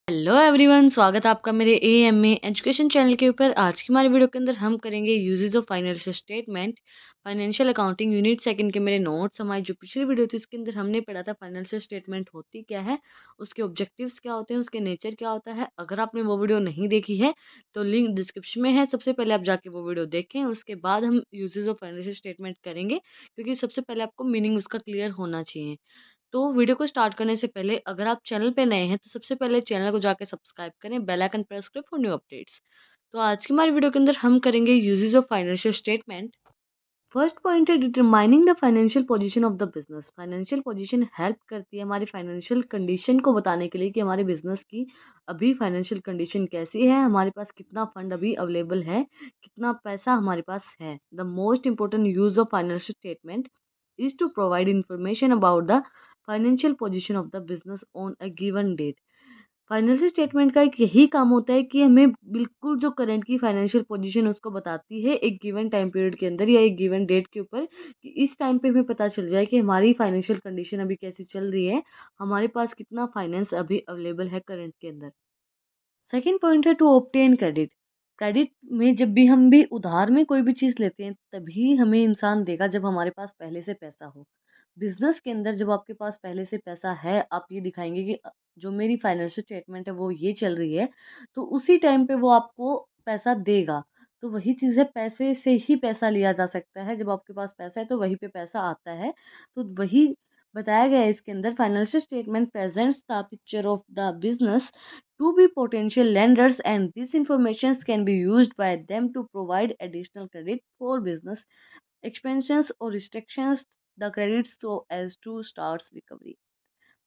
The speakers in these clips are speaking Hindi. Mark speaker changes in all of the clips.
Speaker 1: हेलो एवरीवन, स्वागत है आपका मेरे एएमए एजुकेशन चैनल के ऊपर। आज की हमारी वीडियो के अंदर हम करेंगे uses of financial statement, financial accounting unit second के मेरे नोट्स। हमारी जो पिछली वीडियो थी उसके अंदर हमने पढ़ा था फाइनेंशियल स्टेटमेंट होती क्या है, उसके ऑब्जेक्टिव्स क्या होते हैं, उसके नेचर क्या होता है। अगर आपने वो वीडियो नहीं देखी है तो लिंक डिस्क्रिप्शन में है, सबसे पहले आप जाके वो वीडियो देखें। उसके बाद हम यूजेस ऑफ फाइनेंशियल स्टेटमेंट करेंगे, क्योंकि सबसे पहले आपको मीनिंग उसका क्लियर होना चाहिए। तो वीडियो को स्टार्ट करने से पहले अगर आप चैनल पे नए हैं तो सबसे पहले चैनल को जाके सब्सक्राइब करें, बेल आइकन प्रेस करें फॉर न्यू अपडेट्स। तो आज की हमारी वीडियो के अंदर हम करेंगे uses of financial statement. First point है determining the financial position of the business. Financial position help करती है हमारी फाइनेंशियल कंडीशन को बताने के लिए कि हमारे बिजनेस की अभी फाइनेंशियल कंडीशन कैसी है, हमारे पास कितना फंड अभी अवेलेबल है, कितना पैसा हमारे पास है। The most important use of financial statement is to provide information about the financial position of the business on a given date. Financial statement का एक यही काम होता है कि हमें बिल्कुल जो करंट की फाइनेंशियल पोजीशन उसको बताती है एक गिवन टाइम पीरियड के अंदर या एक गिवन डेट के ऊपर, कि इस टाइम पे हमें पता चल जाए कि हमारी फाइनेंशियल कंडीशन अभी कैसी चल रही है, हमारे पास कितना फाइनेंस अभी अवेलेबल है करंट के अंदर। सेकेंड पॉइंट है टू ऑब्टेन क्रेडिट। क्रेडिट में जब भी हम भी उधार में कोई भी चीज़ लेते हैं तभी हमें इंसान देगा जब हमारे पास पहले से पैसा हो। बिजनेस के अंदर जब आपके पास पहले से पैसा है, आप ये दिखाएंगे कि जो मेरी फाइनेंशियल स्टेटमेंट है वो ये चल रही है, तो उसी टाइम पे वो आपको पैसा देगा। तो वही चीज़ है, पैसे से ही पैसा लिया जा सकता है। जब आपके पास पैसा है तो वहीं पे पैसा आता है। तो वही बताया गया है इसके अंदर। Financial statement presents the picture of the business to be potential lenders, and this information can be used by them to provide additional credit for business expansions or restrictions the credit so as to start recovery।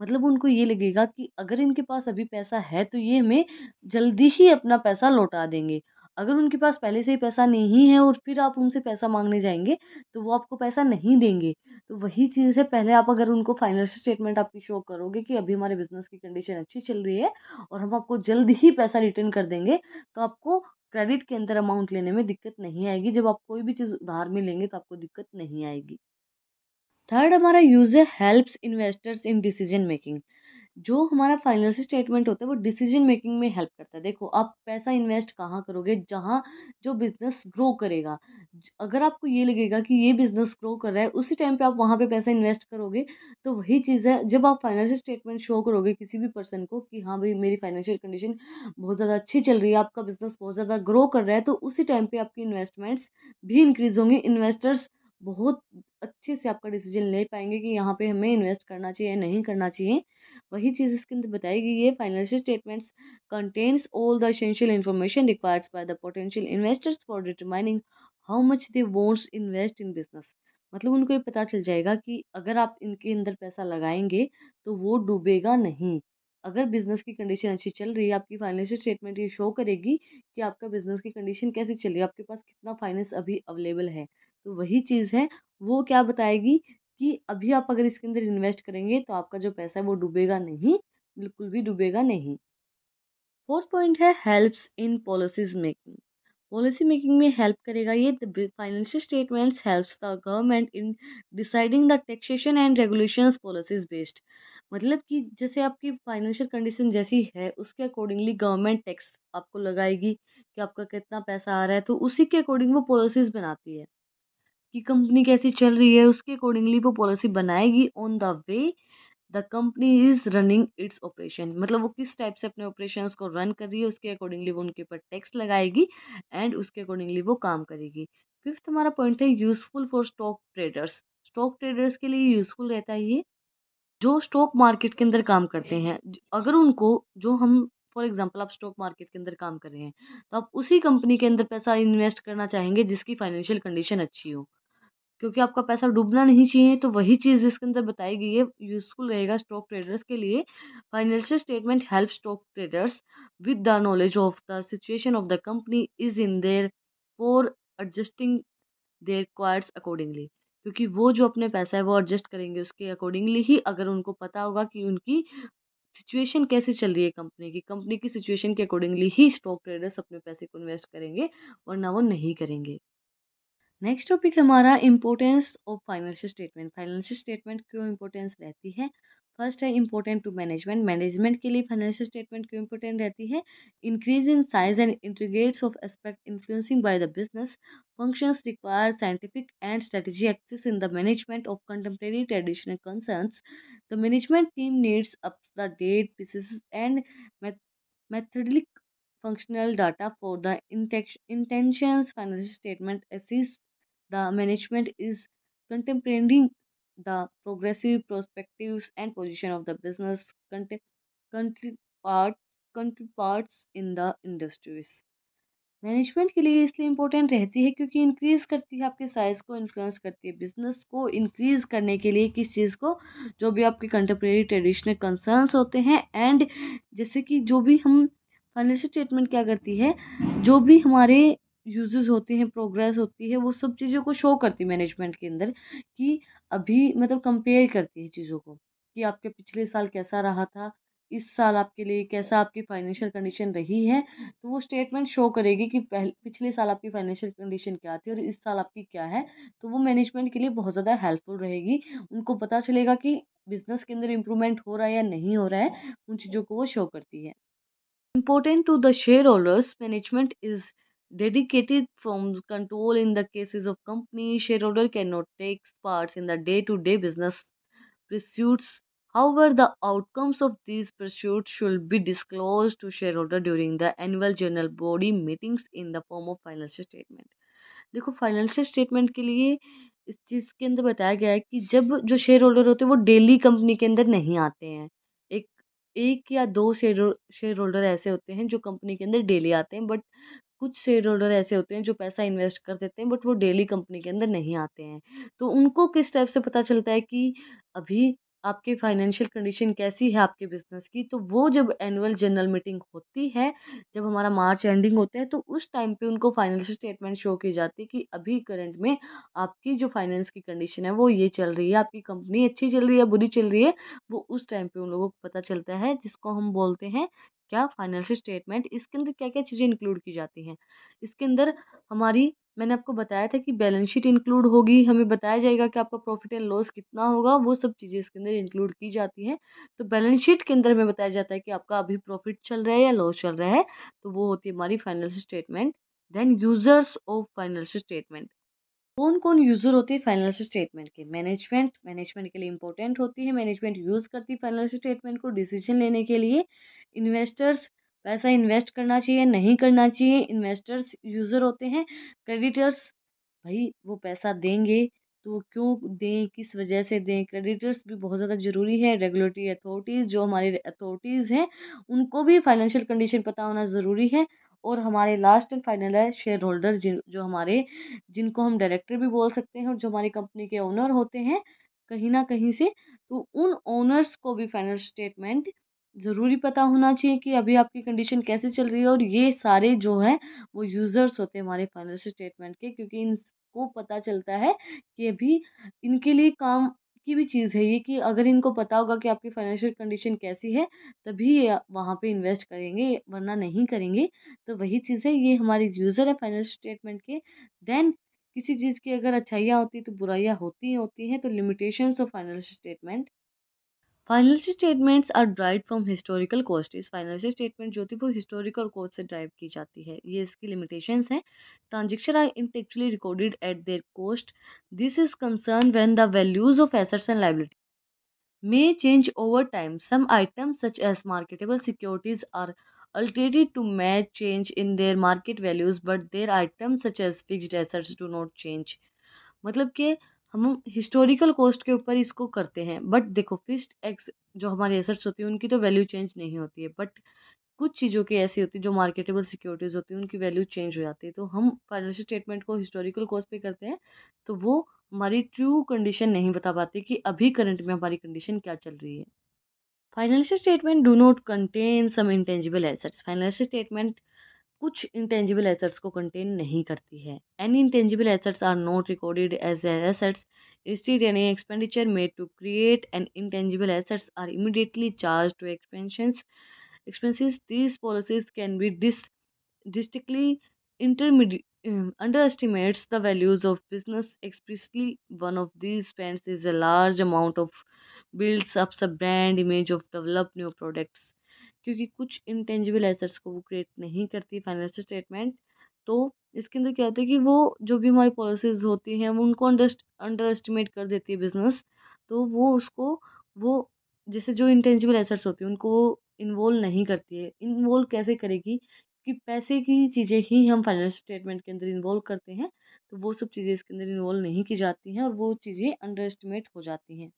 Speaker 1: मतलब उनको ये लगेगा कि अगर इनके पास अभी पैसा है तो ये हमें जल्दी ही अपना पैसा लौटा देंगे। अगर उनके पास पहले से ही पैसा नहीं है और फिर आप उनसे पैसा मांगने जाएंगे तो वो आपको पैसा नहीं देंगे। तो वही चीज़ है, पहले आप अगर उनको फाइनेंशियल स्टेटमेंट आपकी शो करोगे कि अभी हमारे बिजनेस की कंडीशन अच्छी चल रही है और हम आपको जल्द ही पैसा रिटर्न कर देंगे, तो आपको क्रेडिट के अंदर अमाउंट लेने में दिक्कत नहीं आएगी। जब आप कोई भी चीज़ उधार में लेंगे तो आपको दिक्कत नहीं आएगी। थर्ड हमारा यूज है helps investors in decision making. जो हमारा फाइनेंशियल स्टेटमेंट होता है वो डिसीजन मेकिंग में हेल्प करता है। देखो, आप पैसा इन्वेस्ट कहाँ करोगे, जहाँ जो बिजनेस ग्रो करेगा। अगर आपको ये लगेगा कि ये बिजनेस ग्रो कर रहा है उसी टाइम पे आप वहाँ पे पैसा इन्वेस्ट करोगे। तो वही चीज़ है, जब आप फाइनेंशियल स्टेटमेंट शो करोगे किसी भी पर्सन को कि हाँ भाई मेरी फाइनेंशियल कंडीशन बहुत ज़्यादा अच्छी चल रही है, आपका बिजनेस बहुत ज़्यादा ग्रो कर रहा है, तो उसी टाइम पे आपकी इन्वेस्टमेंट्स भी इंक्रीज होंगी। इन्वेस्टर्स बहुत अच्छे से आपका डिसीजन ले पाएंगे कि यहाँ पे हमें इन्वेस्ट करना चाहिए या नहीं करना चाहिए। वही चीज़ इसके अंदर बताई गई है। Financial statements contains all the essential information required by the potential investors for determining how much they wants invest in business. मतलब उनको ये पता चल जाएगा कि अगर आप इनके अंदर पैसा लगाएंगे तो वो डूबेगा नहीं। अगर बिजनेस की कंडीशन अच्छी चल रही है, आपकी फाइनेंशियल स्टेटमेंट ये शो करेगी कि आपका बिजनेस की कंडीशन कैसी चल रही है, आपके पास कितना फाइनेंस अभी अवेलेबल है। तो वही चीज़ है, वो क्या बताएगी कि अभी आप अगर इसके अंदर इन्वेस्ट करेंगे तो आपका जो पैसा है वो डूबेगा नहीं, बिल्कुल भी डूबेगा नहीं। फोर्थ पॉइंट है helps in policies making. Policy making में हेल्प करेगा ये। The financial statements helps the government in deciding the taxation and regulations policies based. मतलब कि जैसे आपकी फाइनेंशियल कंडीशन जैसी है उसके अकॉर्डिंगली गवर्नमेंट टैक्स आपको लगाएगी कि आपका कितना पैसा आ रहा है, तो उसी के अकॉर्डिंग वो पॉलिसीज बनाती है कि कंपनी कैसी चल रही है, उसके अकॉर्डिंगली वो पॉलिसी बनाएगी on the way the company is running its operation. मतलब वो किस टाइप से अपने ऑपरेशंस को रन कर रही है उसके अकॉर्डिंगली वो उनके ऊपर टैक्स लगाएगी एंड उसके अकॉर्डिंगली वो काम करेगी। फिफ्थ हमारा पॉइंट है useful for stock traders. Stock traders के लिए यूजफुल रहता है ये, जो स्टॉक मार्केट के अंदर काम करते हैं। अगर उनको, जो हम फॉर एग्जांपल आप स्टॉक मार्केट के अंदर काम कर रहे हैं तो आप उसी कंपनी के अंदर पैसा इन्वेस्ट करना चाहेंगे जिसकी फाइनेंशियल कंडीशन अच्छी हो, क्योंकि आपका पैसा डूबना नहीं चाहिए। तो वही चीज़ इसके अंदर बताई गई है, यूजफुल रहेगा स्टॉक ट्रेडर्स के लिए। Financial statement help stock traders with the knowledge of the situation of the company is in there for adjusting their requires accordingly. क्योंकि वो जो अपने पैसा है वो एडजस्ट करेंगे उसके अकॉर्डिंगली ही, अगर उनको पता होगा कि उनकी सिचुएशन कैसे चल रही है कंपनी की सिचुएशन के अकॉर्डिंगली ही स्टॉक ट्रेडर्स अपने पैसे को इन्वेस्ट करेंगे, वरना वो नहीं करेंगे। नेक्स्ट टॉपिक हमारा importance of financial statement. Financial statement क्यों इंपॉर्टेंस रहती है। फर्स्ट है इम्पोर्टेंट टू मैनेजमेंट। मैनेजमेंट के लिए फाइनेंशियल स्टेटमेंट क्यों इम्पोर्टेंट रहती है? Increase in size and integrates of aspect influencing by the business functions require scientific and strategy access in the management of contemporary traditional concerns. The management team needs up the date pieces and met- methodic functional data for the intentions. Financial statement assists the management is contemplating the progressive perspectives and position of the business country parts country parts in the industries. Management के लिए इसलिए इम्पोर्टेंट रहती है क्योंकि इंक्रीज करती है आपके साइज को, इन्फ्लुएंस करती है बिजनेस को इंक्रीज करने के लिए किस चीज़ को, जो भी आपके कंटेम्प्रेरी ट्रेडिशनल कंसर्न्स होते हैं। एंड जैसे कि जो भी हम फाइनेंशियल स्टेटमेंट क्या करती है, जो भी हमारे यूजेस होते हैं, प्रोग्रेस होती है, वो सब चीज़ों को शो करती है मैनेजमेंट के अंदर कि अभी मतलब कंपेयर करती है चीज़ों को कि आपके पिछले साल कैसा रहा था, इस साल आपके लिए कैसा आपकी फाइनेंशियल कंडीशन रही है। तो वो स्टेटमेंट शो करेगी कि पिछले साल आपकी फाइनेंशियल कंडीशन क्या थी और इस साल आपकी क्या है। तो वो मैनेजमेंट के लिए बहुत ज़्यादा हेल्पफुल रहेगी। उनको पता चलेगा कि बिजनेस के अंदर इम्प्रूवमेंट हो रहा है या नहीं हो रहा है, उन चीज़ों को वो शो करती है। Important to the shareholders, management is dedicated from control in the cases of company. Shareholder cannot take parts in the day-to-day business pursuits. However, the outcomes of these pursuits should be disclosed to shareholder during the annual general body meetings in the form of financial statement. देखो फाइनेंशियल स्टेटमेंट के लिए इस चीज़ के अंदर बताया गया है कि जब जो शेयर होल्डर होते हैं वो डेली कंपनी के अंदर नहीं आते हैं। एक एक या दो शेयर होल्डर ऐसे होते हैं जो कंपनी के अंदर डेली आते हैं, बट कुछ शेयर होल्डर ऐसे होते हैं जो पैसा इन्वेस्ट कर देते हैं बट वो डेली कंपनी के अंदर नहीं आते हैं। तो उनको किस टाइप से पता चलता है कि अभी आपकी फाइनेंशियल कंडीशन कैसी है आपके बिजनेस की? तो वो जब एनुअल जनरल मीटिंग होती है, जब हमारा मार्च एंडिंग होता है, तो उस टाइम पे उनको फाइनेंशियल स्टेटमेंट शो की जाती है कि अभी करंट में आपकी जो फाइनेंस की कंडीशन है वो ये चल रही है, आपकी कंपनी अच्छी चल रही है बुरी चल रही है। वो उस टाइम पे उन लोगों को पता चलता है, जिसको हम बोलते हैं क्या, फाइनेंशियल स्टेटमेंट। इसके अंदर क्या क्या चीज़ें इंक्लूड की जाती हैं? इसके अंदर हमारी, मैंने आपको बताया था कि बैलेंस शीट इंक्लूड होगी, हमें बताया जाएगा कि आपका प्रॉफिट एंड लॉस कितना होगा, वो सब चीज़ें इसके अंदर इंक्लूड की जाती हैं। तो बैलेंस शीट के अंदर हमें बताया जाता है कि आपका अभी प्रॉफिट चल रहा है या लॉस चल रहा है, तो वो होती है हमारी financial statement. Then users of financial statement, कौन कौन यूजर होते हैं फाइनेंशियल स्टेटमेंट के? मैनेजमेंट के लिए इंपॉर्टेंट होती है। मैनेजमेंट यूज करती है फाइनेंशियल स्टेटमेंट को डिसीजन लेने के लिए। इन्वेस्टर्स, पैसा इन्वेस्ट करना चाहिए नहीं करना चाहिए, इन्वेस्टर्स यूजर होते हैं। क्रेडिटर्स, भाई वो पैसा देंगे तो वो क्यों दें, किस वजह से दें, क्रेडिटर्स भी बहुत ज़्यादा ज़रूरी है। रेगुलेटरी अथॉरिटीज़, जो हमारी अथॉरिटीज़ हैं, उनको भी फाइनेंशियल कंडीशन पता होना ज़रूरी है। और हमारे लास्ट एंड फाइनल है शेयर होल्डर, जो हमारे, जिनको हम डायरेक्टर भी बोल सकते हैं और जो हमारी कंपनी के ओनर होते हैं कहीं ना कहीं से। तो उन ओनर्स को भी फाइनेंशियल स्टेटमेंट ज़रूरी पता होना चाहिए कि अभी आपकी कंडीशन कैसे चल रही है। और ये सारे जो हैं वो यूज़र्स होते हैं हमारे फाइनेंशियल स्टेटमेंट के, क्योंकि इनको पता चलता है कि अभी इनके लिए काम की भी चीज़ है ये, कि अगर इनको पता होगा कि आपकी फाइनेंशियल कंडीशन कैसी है, तभी ये वहाँ पे इन्वेस्ट करेंगे, वरना नहीं करेंगे। तो वही चीज़ है, ये हमारे यूज़र है फाइनेंशियल स्टेटमेंट के। देन किसी चीज़ की अगर अच्छाइयाँ होती हैं तो बुराइयाँ होती ही होती हैं। तो limitations of financial statement, financial statements are drive from historical costs. Financial statement जो थी वो हिस्टोरिकल कॉस्ट से ड्राइव की जाती है, ये इसकी लिमिटेशंस हैं। Transaction are intellectually recorded at their cost. This is concern when the values of assets and liability may change over time. Some items such as marketable securities are altered to match change in their market values, but their items such as fixed assets do not change. मतलब कि हम हिस्टोरिकल कॉस्ट के ऊपर इसको करते हैं, बट देखो फिक्स्ड एक्स जो हमारी एसेट्स होती है उनकी तो वैल्यू चेंज नहीं होती है, बट कुछ चीज़ों की ऐसी होती है जो मार्केटेबल सिक्योरिटीज होती है उनकी वैल्यू चेंज हो जाती है। तो हम फाइनेंशियल स्टेटमेंट को हिस्टोरिकल कॉस्ट पे करते हैं, तो वो हमारी ट्रू कंडीशन नहीं बता पाती कि अभी करंट में हमारी कंडीशन क्या चल रही है। Financial statement do not contain some intangible assets. Financial statement कुछ इंटेंजिबल एसेट्स को कंटेन नहीं करती है। Any intangible assets are not recorded as assets. Instead any expenditure made to create an intangible assets are immediately charge to expenses expenses. These policies can be distinctly underestimates the values of business. Explicitly, one of these spends is a large amount of builds ups a brand image of develop new products. क्योंकि कुछ इंटेंजिबल एसेट्स को वो क्रिएट नहीं करती फाइनेंशियल स्टेटमेंट, तो इसके अंदर क्या होता है कि वो जो भी हमारी पॉलिसीज होती हैं वो उनको अंडर एस्टिमेट कर देती है बिजनेस। तो वो उसको वो जैसे जो इंटेंजिबल एसेट्स होती हैं उनको वो इन्वॉल्व नहीं करती है। इन्वॉल्व कैसे करेगी कि पैसे की चीज़ें ही हम फाइनेंशियल स्टेटमेंट के अंदर इन्वॉल्व करते हैं, तो वो सब चीज़ें इसके अंदर इन्वॉल्व नहीं की जाती हैं और वो चीज़ें अंडर एस्टिमेट हो जाती हैं।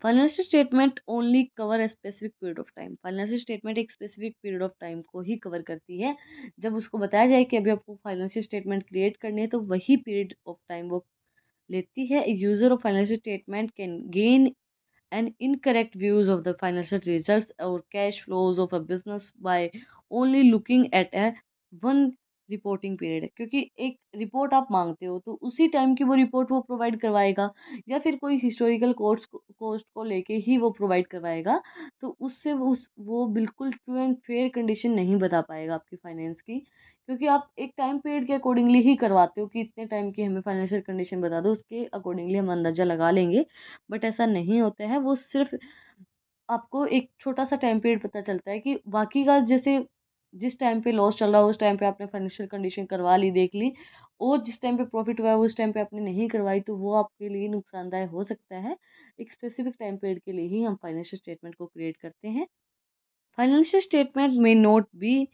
Speaker 1: Financial statement only cover a specific period of time. Financial statement एक स्पेसिफिक पीरियड ऑफ टाइम को ही कवर करती है। जब उसको बताया जाए कि अभी आपको फाइनेंशियल स्टेटमेंट क्रिएट करनी है, तो वही पीरियड ऑफ टाइम वो लेती है। User of financial statement can gain and incorrect views of the financial results or cash flows of a business by only looking at a one reporting period. क्योंकि एक रिपोर्ट आप मांगते हो तो उसी टाइम की वो रिपोर्ट वो प्रोवाइड करवाएगा, या फिर कोई हिस्टोरिकल कोस्ट को लेके ही वो प्रोवाइड करवाएगा। तो उससे वो बिल्कुल ट्रू एंड फेयर कंडीशन नहीं बता पाएगा आपकी फाइनेंस की। क्योंकि आप एक टाइम पीरियड के अकॉर्डिंगली ही करवाते हो कि इतने टाइम की हमें फाइनेंशियल कंडीशन बता दो, उसके अकॉर्डिंगली हम अंदाजा लगा लेंगे। बट ऐसा नहीं होता है। वो सिर्फ आपको एक छोटा सा टाइम पीरियड पता चलता है कि बाकी का जैसे जिस टाइम पे लॉस चल रहा हो उस टाइम पे आपने फाइनेंशियल कंडीशन करवा ली, देख ली, और जिस टाइम पे प्रॉफिट हुआ है उस टाइम पे आपने नहीं करवाई, तो वो आपके लिए नुकसानदायक हो सकता है। एक स्पेसिफिक टाइम पीरियड के लिए ही हम फाइनेंशियल स्टेटमेंट को क्रिएट करते हैं। फाइनेंशियल स्टेटमेंट में नॉट बी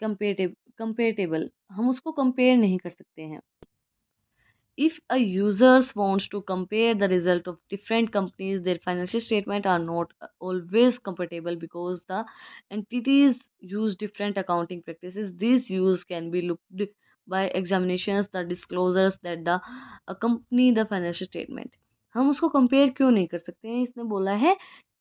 Speaker 1: कंपेरेटिव, हम उसको कंपेयर नहीं कर सकते हैं। If a users wants to compare the result of different companies, their financial statement are not always compatible because the entities use different accounting practices. These use can be looked by examinations, the disclosures that the accompany the financial statement. हम उसको कंपेयर क्यों नहीं कर सकते हैं? इसने बोला है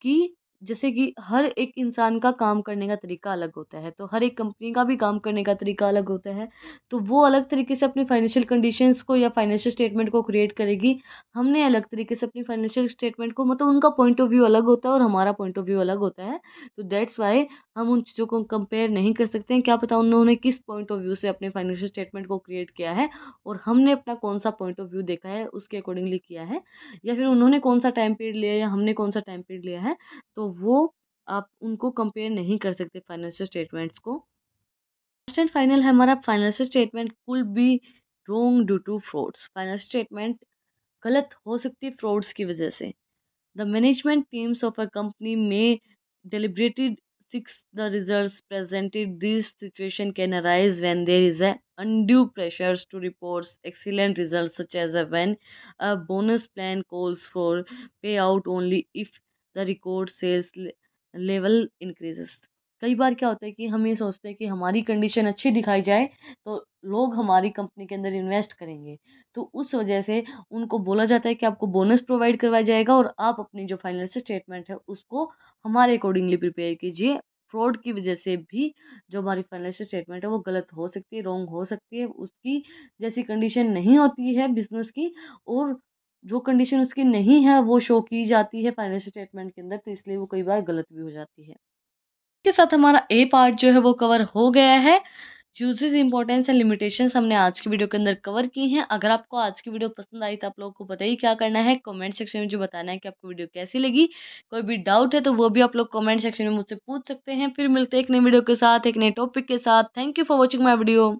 Speaker 1: कि जैसे कि हर एक इंसान का काम करने का तरीका अलग होता है, तो हर एक कंपनी का भी काम करने का तरीका अलग होता है। तो वो अलग तरीके से अपनी फाइनेंशियल कंडीशंस को या फाइनेंशियल स्टेटमेंट को क्रिएट करेगी। हमने अलग तरीके से अपनी फाइनेंशियल स्टेटमेंट को, मतलब उनका पॉइंट ऑफ व्यू अलग होता है और हमारा पॉइंट ऑफ व्यू अलग होता है। तो दैट्स वाई हम उन चीज़ों को कंपेयर नहीं कर सकते हैं। क्या पता उन्होंने किस पॉइंट ऑफ व्यू से अपने फाइनेंशियल स्टेटमेंट को क्रिएट किया है और हमने अपना कौन सा पॉइंट ऑफ व्यू देखा है उसके अकॉर्डिंगली किया है, या फिर उन्होंने कौन सा टाइम पीरियड लिया है या हमने कौन सा टाइम पीरियड लिया है। तो वो आप उनको कंपेयर नहीं कर सकते फाइनेंशियल स्टेटमेंट्स को। लास्ट एंड फाइनल है हमारा, financial statement could be wrong due to frauds. Financial statement गलत हो सकती है फ्रॉड्स की वजह से। The management teams of a company may deliberated seeks the results presented. This situation can arise when there is a undue pressures to report excellent results, such as when a bonus plan calls for payout only if the record sales level increases. कई बार क्या होता है कि हम ये सोचते हैं कि हमारी कंडीशन अच्छी दिखाई जाए तो लोग हमारी कंपनी के अंदर इन्वेस्ट करेंगे, तो उस वजह से उनको बोला जाता है कि आपको बोनस प्रोवाइड करवाया जाएगा और आप अपनी जो फाइनेंशियल स्टेटमेंट है उसको हमारे अकॉर्डिंगली प्रिपेयर कीजिए। फ्रॉड की वजह से भी जो हमारी फाइनेंशियल स्टेटमेंट है वो गलत हो सकती है, रॉन्ग हो सकती है, उसकी जैसी कंडीशन नहीं होती है बिजनेस की, और जो कंडीशन उसकी नहीं है वो शो की जाती है फाइनेंशियल स्टेटमेंट के अंदर, तो इसलिए वो कई बार गलत भी हो जाती है। के साथ हमारा ए पार्ट जो है वो कवर हो गया है। यूजेस, इंपॉर्टेंस एंड लिमिटेशंस हमने आज की वीडियो के अंदर कवर की हैं। अगर आपको आज की वीडियो पसंद आई तो आप लोगों को पता ही क्या करना है, कमेंट सेक्शन में जो बताना है कि आपको वीडियो कैसी लगी। कोई भी डाउट है तो वो भी आप लोग कमेंट सेक्शन में मुझसे पूछ सकते हैं। फिर मिलते हैं एक नई वीडियो के साथ, एक नए टॉपिक के साथ। Thank you for watching my video.